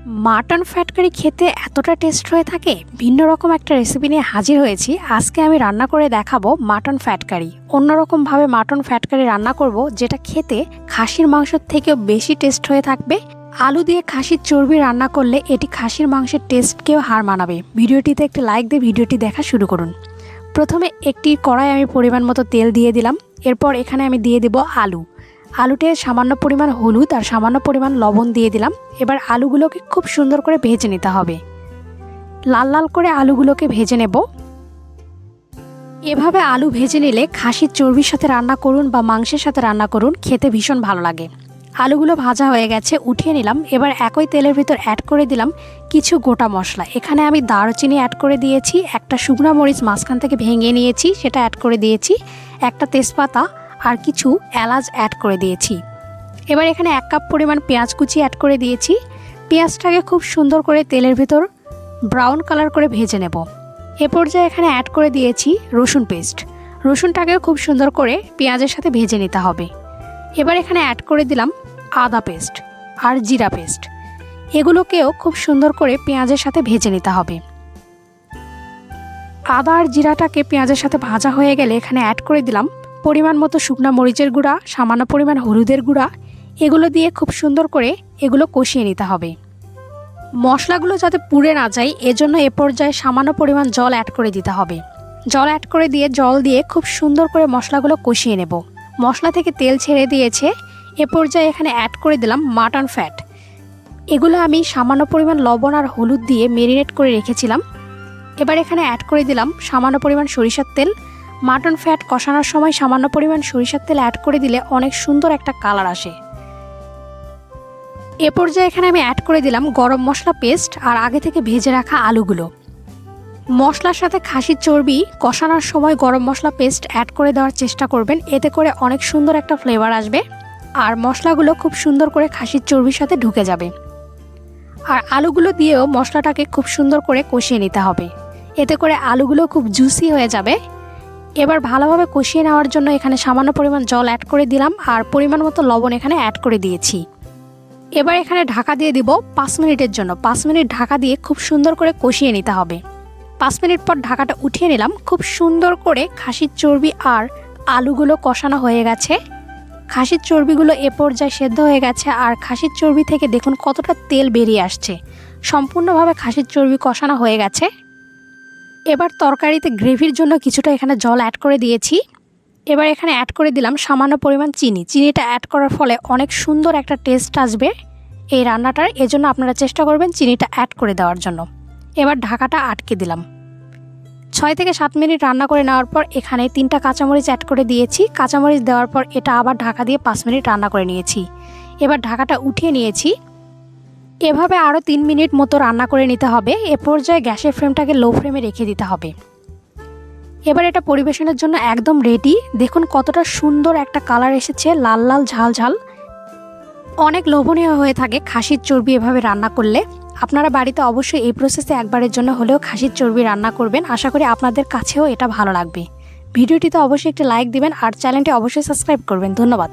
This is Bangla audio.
মাটন ফ্যাট কারি খেতে এতটা টেস্ট হয়ে থাকে। ভিন্ন রকম একটা রেসিপি নিয়ে হাজির হয়েছি। আজকে আমি রান্না করে দেখাবো মাটন ফ্যাট কারি। অন্যরকমভাবে মাটন ফ্যাট কারি রান্না করব, যেটা খেতে খাসির মাংসের থেকেও বেশি টেস্ট হয়ে থাকবে। আলু দিয়ে খাসির চর্বি রান্না করলে এটি খাসির মাংসের টেস্টকেও হার মানাবে। ভিডিওটিতে একটি লাইক দিয়ে ভিডিওটি দেখা শুরু করুন। প্রথমে একটি কড়াই আমি পরিমাণ মতো তেল দিয়ে দিলাম। এরপর এখানে আমি দিয়ে দেব আলুতে সামান্য পরিমাণ হলুদ আর সামান্য পরিমাণ লবণ দিয়ে দিলাম। এবার আলুগুলোকে খুব সুন্দর করে ভেজে নিতে হবে। লাল লাল করে আলুগুলোকে ভেজে নেব। এভাবে আলু ভেজে নিলে খাসির চর্বির সাথে রান্না করুন বা মাংসের সাথে রান্না করুন, খেতে ভীষণ ভালো লাগে। আলুগুলো ভাজা হয়ে গেছে, উঠিয়ে নিলাম। এবার একই তেলের ভিতর অ্যাড করে দিলাম কিছু গোটা মশলা। এখানে আমি দারুচিনি অ্যাড করে দিয়েছি, একটা শুকনো মরিচ মাঝখান থেকে ভেঙে নিয়েছি সেটা অ্যাড করে দিয়েছি, একটা তেজপাতা আর কিছু এলাচ অ্যাড করে দিয়েছি। এবার এখানে 1 কাপ পরিমাণ পেঁয়াজ কুচি অ্যাড করে দিয়েছি। পেঁয়াজটাকে খুব সুন্দর করে তেলের ভিতর ব্রাউন কালার করে ভেজে নেব। এ পর্যায়ে এখানে অ্যাড করে দিয়েছি রসুন পেস্ট। রসুনটাকেও খুব সুন্দর করে পেঁয়াজের সাথে ভেজে নিতে হবে। এবার এখানে অ্যাড করে দিলাম আদা পেস্ট আর জিরা পেস্ট। এগুলোকেও খুব সুন্দর করে পেঁয়াজের সাথে ভেজে নিতে হবে। আদা আর জিরাটাকে পেঁয়াজের সাথে ভাজা হয়ে গেলে এখানে অ্যাড করে দিলাম পরিমাণ মতো শুকনো মরিচের গুঁড়া, সামান্য পরিমাণ হলুদের গুঁড়া। এগুলো দিয়ে খুব সুন্দর করে এগুলো কষিয়ে নিতে হবে। মশলাগুলো যাতে পুড়ে না যায় এজন্য এ পর্যায়ে সামান্য পরিমাণ জল অ্যাড করে দিতে হবে। জল অ্যাড করে দিয়ে জল দিয়ে খুব সুন্দর করে মশলাগুলো কষিয়ে নেব। মশলা থেকে তেল ছেড়ে দিয়েছে। এ পর্যায়ে এখানে অ্যাড করে দিলাম মাটন ফ্যাট। এগুলো আমি সামান্য পরিমাণ লবণ আর হলুদ দিয়ে ম্যারিনেট করে রেখেছিলাম। এবার এখানে অ্যাড করে দিলাম সামান্য পরিমাণ সরিষার তেল। মাটন ফ্যাট কষানোর সময় সামান্য পরিমাণ সরিষার তেল অ্যাড করে দিলে অনেক সুন্দর একটা কালার আসে। এ পর্যায়ে এখানে আমি অ্যাড করে দিলাম গরম মশলা পেস্ট আর আগে থেকে ভেজে রাখা আলুগুলো। মশলার সাথে খাসির চর্বি কষানোর সময় গরম মশলা পেস্ট অ্যাড করে দেওয়ার চেষ্টা করবেন, এতে করে অনেক সুন্দর একটা ফ্লেভার আসবে আর মশলাগুলো খুব সুন্দর করে খাসির চর্বির সাথে ঢুকে যাবে। আর আলুগুলো দিয়েও মশলাটাকে খুব সুন্দর করে কষিয়ে নিতে হবে, এতে করে আলুগুলো খুব জুসি হয়ে যাবে। এবার ভালোভাবে কষিয়ে নেওয়ার জন্য এখানে সামান্য পরিমাণ জল অ্যাড করে দিলাম আর পরিমাণ মতো লবণ এখানে অ্যাড করে দিয়েছি। এবার এখানে ঢাকা দিয়ে দিব 5 মিনিটের জন্য। 5 মিনিট ঢাকা দিয়ে খুব সুন্দর করে কষিয়ে নিতে হবে। 5 মিনিট পর ঢাকাটা উঠিয়ে নিলাম। খুব সুন্দর করে খাসির চর্বি আর আলুগুলো কষানো হয়ে গেছে। খাসির চর্বিগুলো এ পর্যায়ে সেদ্ধ হয়ে গেছে আর খাসির চর্বি থেকে দেখুন কতটা তেল বেরিয়ে আসছে। সম্পূর্ণভাবে খাসির চর্বি কষানো হয়ে গেছে। এবার তরকারিতে গ্রেভির জন্য কিছুটা এখানে জল অ্যাড করে দিয়েছি। এবার এখানে অ্যাড করে দিলাম সামান্য পরিমাণ চিনি। চিনিটা অ্যাড করার ফলে অনেক সুন্দর একটা টেস্ট আসবে এই রান্নাটার, এজন্য আপনারা চেষ্টা করবেন চিনিটা অ্যাড করে দেওয়ার জন্য। এবার ঢাকাটা আটকে দিলাম। 6 থেকে 7 মিনিট রান্না করে নেওয়ার পর এখানে 3টা কাঁচামরিচ অ্যাড করে দিয়েছি। কাঁচামরিচ দেওয়ার পর এটা আবার ঢাকা দিয়ে 5 মিনিট রান্না করে নিয়েছি। এবার ঢাকাটা উঠিয়ে নিয়েছি। এভাবে আরও 3 মিনিট মতো রান্না করে নিতে হবে। এ পর্যায়ে গ্যাসের ফ্লেমটাকে লো ফ্লেমে রেখে দিতে হবে। এবার এটা পরিবেশনের জন্য একদম রেডি। দেখুন কতটা সুন্দর একটা কালার এসেছে, লাল লাল ঝাল ঝাল। অনেক লোভনীয় হয়ে থাকে খাসির চর্বি এভাবে রান্না করলে। আপনারা বাড়িতে অবশ্যই এই প্রসেসে একবারের জন্য হলেও খাসির চর্বি রান্না করবেন। আশা করি আপনাদের কাছেও এটা ভালো লাগবে। ভিডিওটিতে অবশ্যই একটি লাইক দিবেন আর চ্যানেলটি অবশ্যই সাবস্ক্রাইব করবেন। ধন্যবাদ।